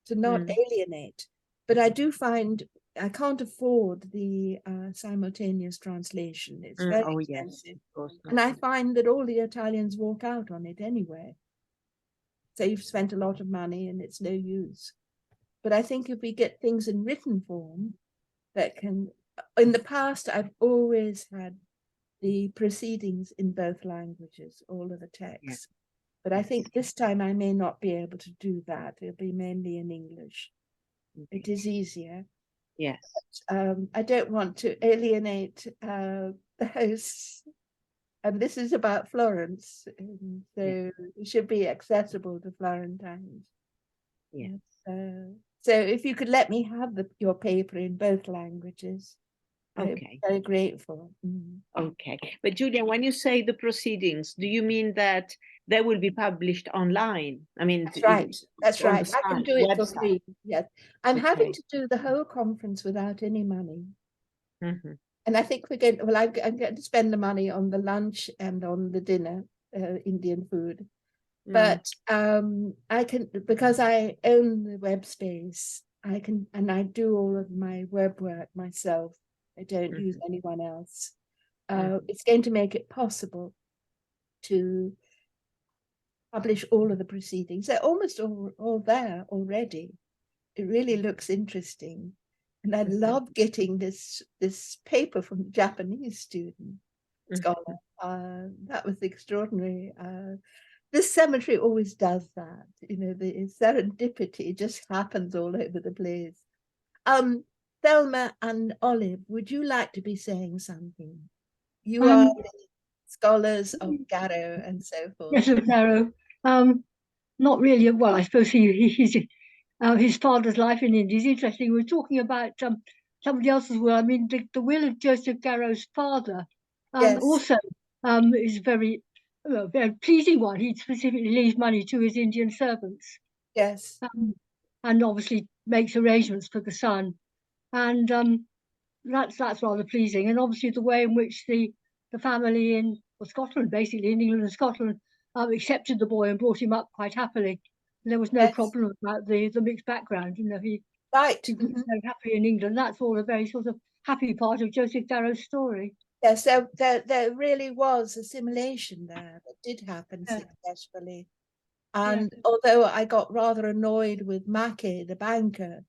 to not alienate. But I do find I can't afford the simultaneous translation. It's very expensive. And I find that all the Italians walk out on it anyway. So you've spent a lot of money and it's no use. But I think if we get things in written form that can, in the past, I've always had the proceedings in both languages, all of the texts. But I think this time I may not be able to do that. It'll be mainly in English. It is easier. Yes. But, I don't want to alienate the hosts. And this is about Florence, and so it should be accessible to Florentines. Yeah. So if you could let me have your paper in both languages, I'd Okay. be very grateful. Okay. But Julia, when you say the proceedings, do you mean that they will be published online? I mean, That's right. That's on the right. I can site, do it for website. free. Yes, I'm having Okay. to do the whole conference without any money. Mhm. And I think we're going to, well, I'm going to spend the money on the lunch and on the dinner, Indian food. But I can, because I own the web space, I can, and I do all of my web work myself. I don't use anyone else. It's going to make it possible to publish all of the proceedings. They're almost all there already. It really looks interesting. And I love getting this paper from a Japanese student, scholar. That was extraordinary. This cemetery always does that. You know, the serendipity just happens all over the place. Thelma and Olive, would you like to be saying something? You are the scholars of Garrow and so forth. Yes, of Garrow. Not really. Well, I suppose his father's life in India is interesting. We're talking about somebody else's will. I mean, the will of Joseph Garrow's father Yes. also is very pleasing one. He specifically leaves money to his Indian servants. Yes. And obviously makes arrangements for the son. And that's rather pleasing. And obviously the way in which the family in Scotland, basically in England and Scotland, accepted the boy and brought him up quite happily. And there was no problem about the mixed background. You know, he was very happy in England. That's all a very sort of happy part of Joseph Garrow's story. Yes, there really was assimilation there that did happen successfully. And although I got rather annoyed with Mackey, the banker,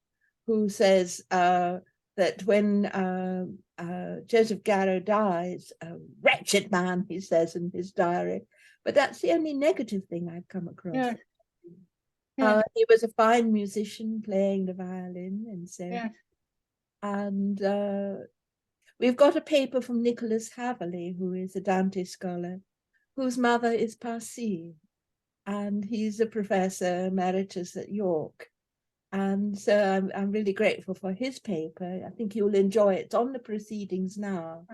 who says that when Joseph Garrow dies, a wretched man, he says in his diary, but that's the only negative thing I've come across. He was a fine musician playing the violin, and so, and we've got a paper from Nicholas Haverley, who is a Dante scholar, whose mother is Parsi, and he's a professor emeritus at York. And so I'm really grateful for his paper. I think you'll enjoy it. It's on the proceedings now,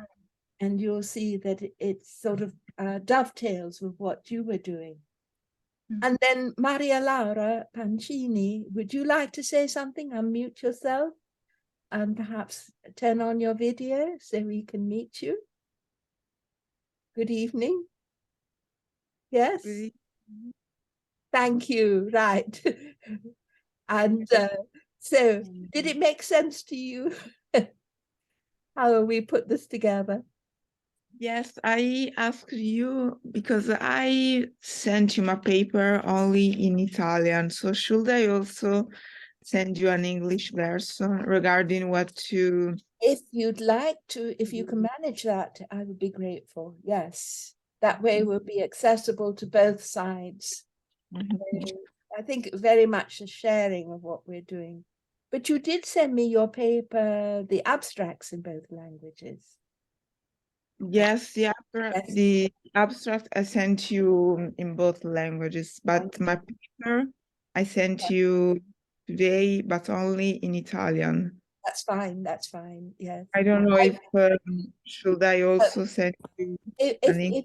and you'll see that it sort of dovetails with what you were doing. And then Maria Laura Pancini, would you like to say something? Unmute yourself and perhaps turn on your video so we can meet you. Good evening. Yes. Good evening. Thank you. Right. And so did it make sense to you how we put this together? Yes, I asked you because I sent you my paper only in Italian. So should I also send you an English version regarding what to... If you'd like to, if you can manage that, I would be grateful. Yes, that way will be accessible to both sides. I think very much a sharing of what we're doing. But you did send me your paper, the abstracts in both languages. Yes, the abstract I sent you in both languages, but my paper I sent you today, but only in Italian. That's fine, that's fine, yes. I don't know if, should I also send you if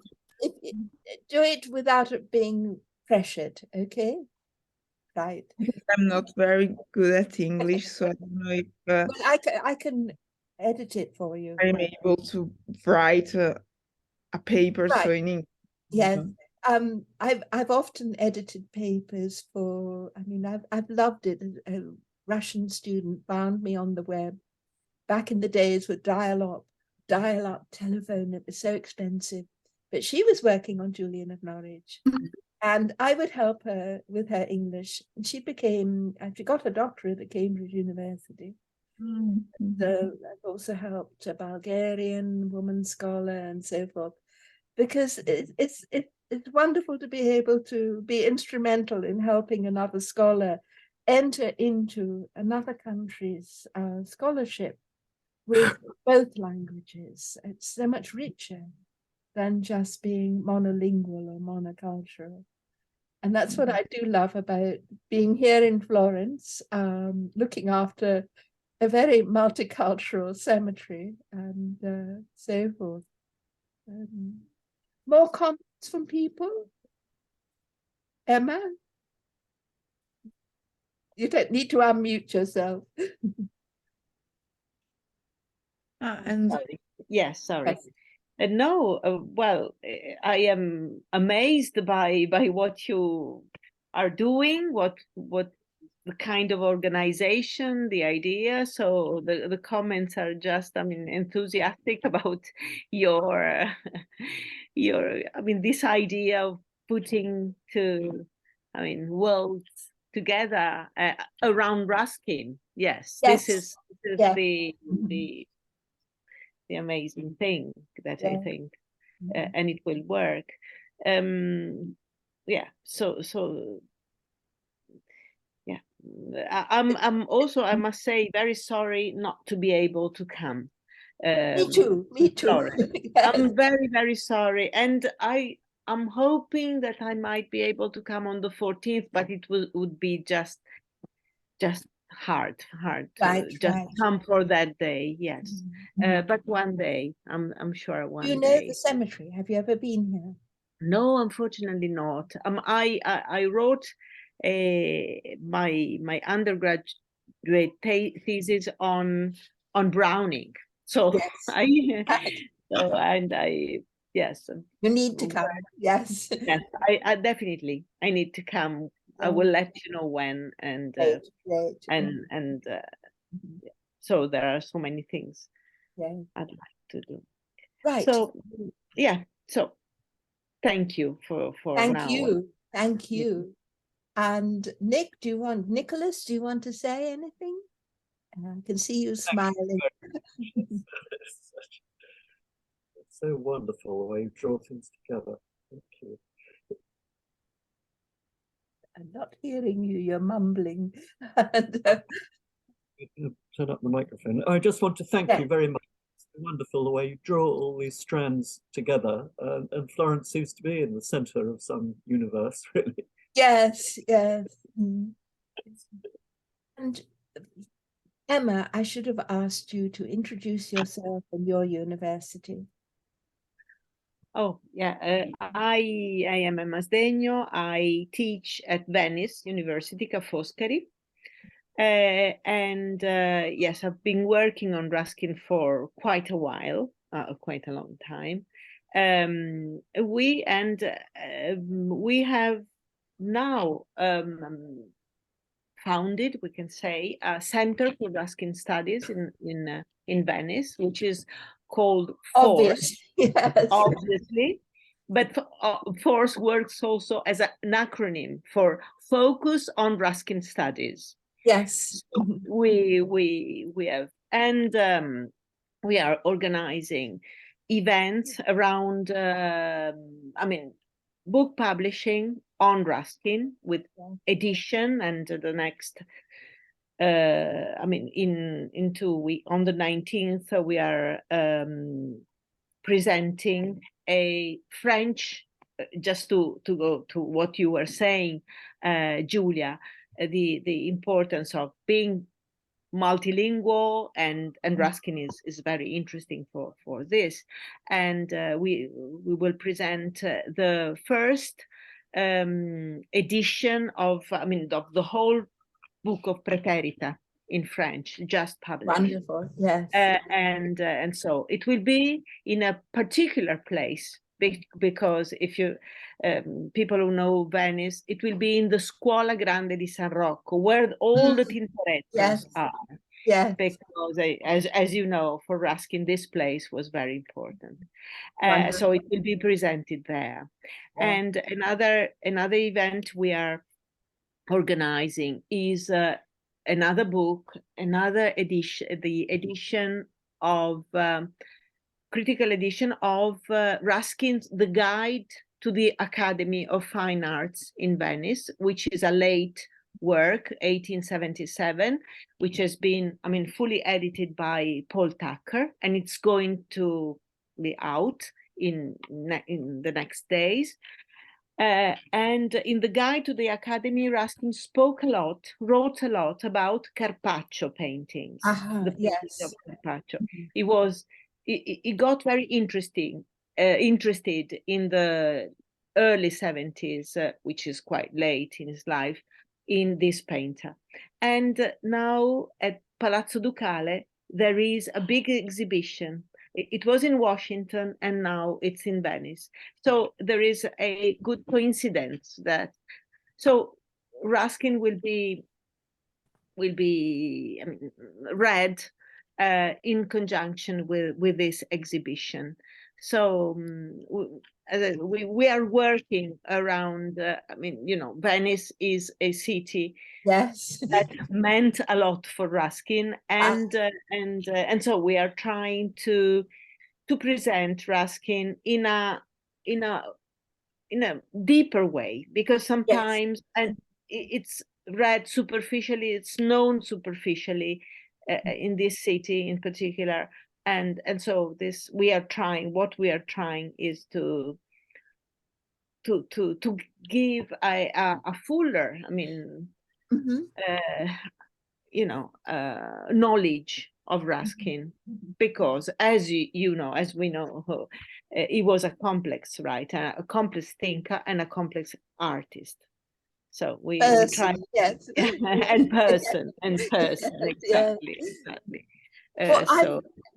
do it without it being pressured, okay? Right. I'm not very good at English, so I don't know if well, I can edit it for you. I'm able to write a paper so in English. Yes. I've often edited papers for, I mean, I've loved it. A Russian student found me on the web back in the days with dial-up telephone. It was so expensive, but she was working on Julian of Norwich. And I would help her with her English. And she got a doctorate at Cambridge University. So I've also helped a Bulgarian woman scholar and so forth, because it's wonderful to be able to be instrumental in helping another scholar enter into another country's scholarship with both languages. It's so much richer. than just being monolingual or monocultural. And that's what I do love about being here in Florence, looking after a very multicultural cemetery and so forth. More comments from people? Emma? You don't need to unmute yourself. And Sorry. Yes, sorry. Yes. No, well, I am amazed by what you are doing, what the kind of organization, the idea. So the comments are just, I mean, enthusiastic about your I mean, this idea of putting worlds together around Ruskin. Yes, Yes. this is Yeah. the amazing thing that I Yeah. think, and it will work. Yeah. So yeah. I'm also, I must say, very sorry not to be able to come. Me too. Me too. Florence. Yes. I'm very, very sorry, and I'm hoping that I might be able to come on the 14th, but it would be just hard to Right, just right. come for that day. Yes. But one day, I'm sure one Do you know day. the cemetery? Have you ever been here? No, unfortunately not. I wrote my undergraduate thesis on Browning. So Yes. yes. You need to come. Yes. Yes, I definitely I need to come. I will let you know when, and Great. so there are so many things Yeah. I'd like to do. Right. So yeah. So thank you for Thank now. you. Thank you. And Nicholas, do you want to say anything? I can see you smiling. It's so wonderful the way you draw things together. Thank you. I'm not hearing you, you're mumbling. Turn up the microphone. I just want to thank Yeah. you very much. It's wonderful the way you draw all these strands together. And Florence seems to be in the center of some universe, really. Yes, yes. And Emma, I should have asked you to introduce yourself and your university. Oh, yeah. I am Emma Sdegno. I teach at Venice University, Ca' Foscari. And yes, I've been working on Ruskin for quite a while, quite a long time. We have now founded, we can say, a Center for Ruskin Studies in Venice, which is called FORCE, Yes. obviously. But FORCE works also as an acronym for Focus on Ruskin Studies. Yes. So we have, and we are organizing events around, book publishing on Ruskin with edition, and the next, in 2 weeks, on the 19th, we are presenting a French, just to go to what you were saying, Julia, the importance of being multilingual, and Ruskin is very interesting for this, and we will present the first edition of the whole book of Praeterita in French, just published. Wonderful. Yes. And so it will be in a particular place, because if you people who know Venice, it will be in the Scuola Grande di San Rocco, where all the Tintorettos are. Yes. Because as you know, for Ruskin, this place was very important. So it will be presented there. Yeah. And another event we are organizing is another book, another edition, the edition of critical edition of Ruskin's The Guide to the Academy of Fine Arts in Venice, which is a late work, 1877, which has been, fully edited by Paul Tucker, and it's going to be out in the next days. And in the guide to the Academy, Ruskin wrote a lot about Carpaccio paintings. The paintings of Carpaccio. He got very interested in the early 70s, which is quite late in his life, in this painter. And now at Palazzo Ducale, there is a big exhibition. It was in Washington and now it's in Venice. So there is a good coincidence that, so Ruskin will be read in conjunction with this exhibition. So we are working around, Venice is a city that meant a lot for Ruskin, and so we are trying to present Ruskin in a deeper way, because sometimes and it's read superficially, it's known superficially in this city in particular, and so we are trying is to give a fuller, knowledge of Ruskin, because as we know, he was a complex writer, a complex thinker, and a complex artist. So we try, and person, exactly.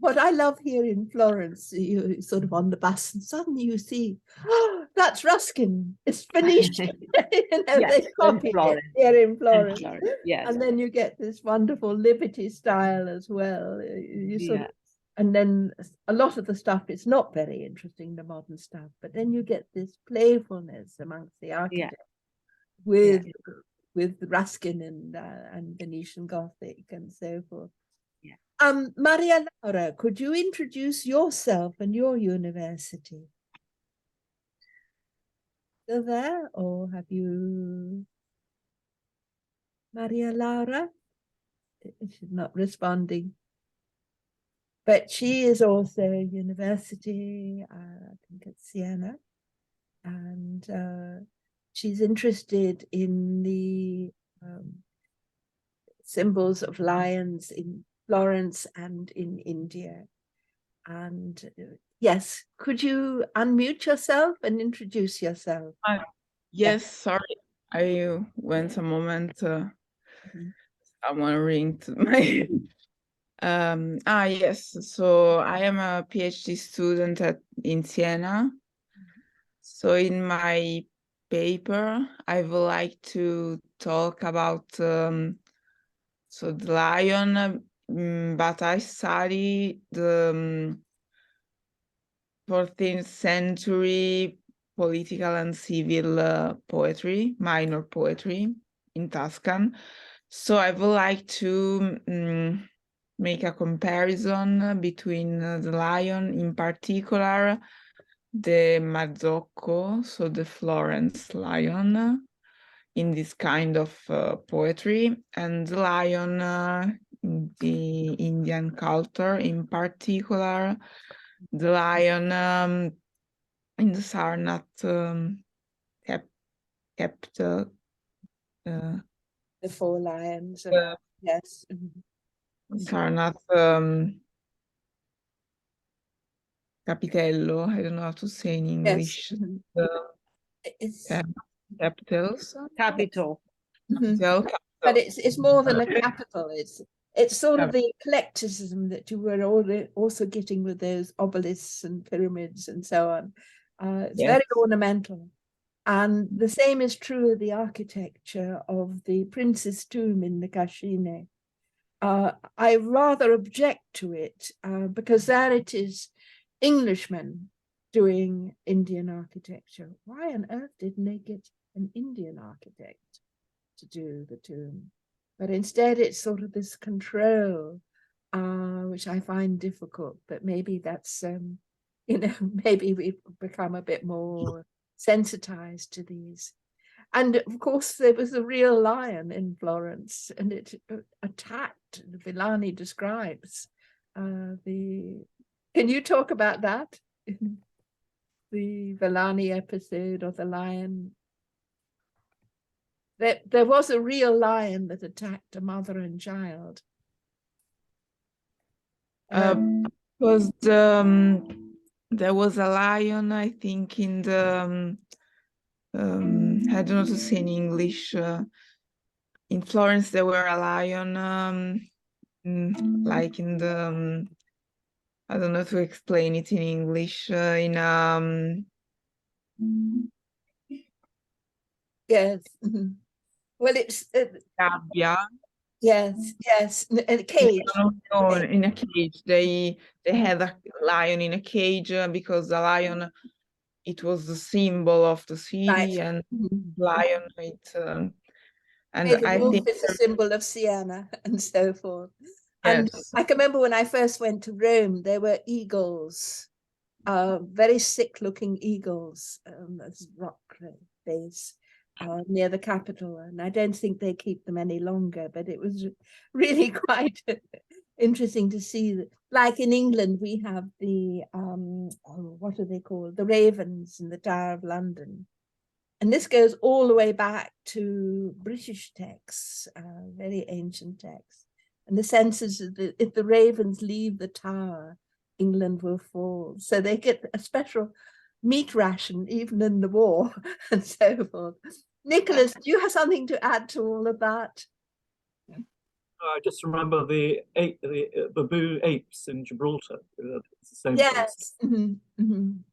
What I love here in Florence, you sort of on the bus, and suddenly you see, oh, that's Ruskin. It's Venetian. They copied it here in Florence. And then you get this wonderful Liberty style as well. And then a lot of the stuff is not very interesting, the modern stuff, but then you get this playfulness amongst the architects with Ruskin and Venetian Gothic and so forth. Maria Laura, could you introduce yourself and your university? Still there, or have you? Maria Laura? She's not responding. But she is also a university, I think at Siena, and she's interested in the symbols of lions in Florence and in India. And yes, could you unmute yourself and introduce yourself? Yes, sorry, I went a moment. Someone ringed my. Yes, so I am a PhD student in Siena. So in my paper, I would like to talk about so the lion, but I study the 14th century political and civil poetry, minor poetry in Tuscan. So I would like to make a comparison between the lion, in particular the Mazzocco, so the Florence lion, in this kind of poetry, and the lion in the Indian culture, in particular the lion in the Sarnath kept the four lions. Yes. Sarnath capitello, I don't know how to say in English. Capitals. Capital. But it's more than a capital. It's sort of the eclecticism that you were also getting with those obelisks and pyramids and so on. It's very ornamental. And the same is true of the architecture of the prince's tomb in the Cascine. I rather object to it because there it is Englishmen doing Indian architecture. Why on earth didn't they get an Indian architect to do the tomb? But instead it's sort of this control, which I find difficult, but maybe that's, maybe we've become a bit more sensitized to these. And of course, there was a real lion in Florence, and it attacked, Villani describes. Can you talk about that? the Villani episode or the lion. There was a real lion that attacked a mother and child. Because there was a lion, I think, in the I don't know to say in English. In Florence, there were a lion, like in the I don't know to explain it in English. Yes. Well, it's Gabbia. yes, in a cage. No, in a cage. They had a lion in a cage because the lion, it was the symbol of the city, Right. and lion, and The I wolf think is a symbol of Siena and so forth. And yes. I can remember when I first went to Rome, there were eagles, very sick-looking eagles, as rock base near the Capitol, and I don't think they keep them any longer. But it was really quite interesting to see that. Like in England, we have the what are they called? The ravens in the Tower of London. And this goes all the way back to British texts, very ancient texts. And the sense is that if the ravens leave the tower, England will fall. So they get a special meat ration even in the war and so forth. Nicholas, do you have something to add to all of that? I just remember the baboon apes in Gibraltar. It's the same place. Yes.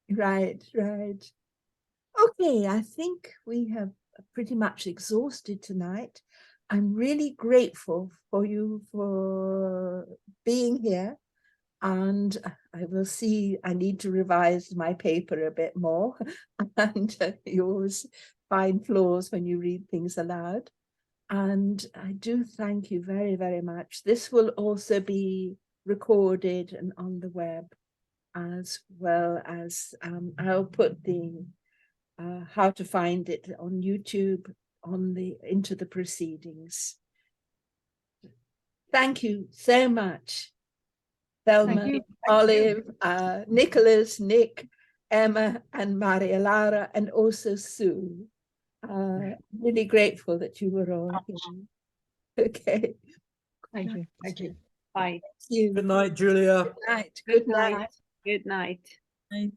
Right, right. Okay, I think we have pretty much exhausted tonight. I'm really grateful for you for being here. And I will see, I need to revise my paper a bit more. And you always find flaws when you read things aloud. And I do thank you very, very much. This will also be recorded and on the web, as well as I'll put the how to find it on YouTube into the proceedings. Thank you so much, Thelma, Olive, Nicholas, Nick, Emma, and Maria Lara, and also Sue. Really grateful that you were all here. Okay. Thank you. Thank you. Bye. Thank you. Good night, Julia. Good night. Good night. Good night. Right.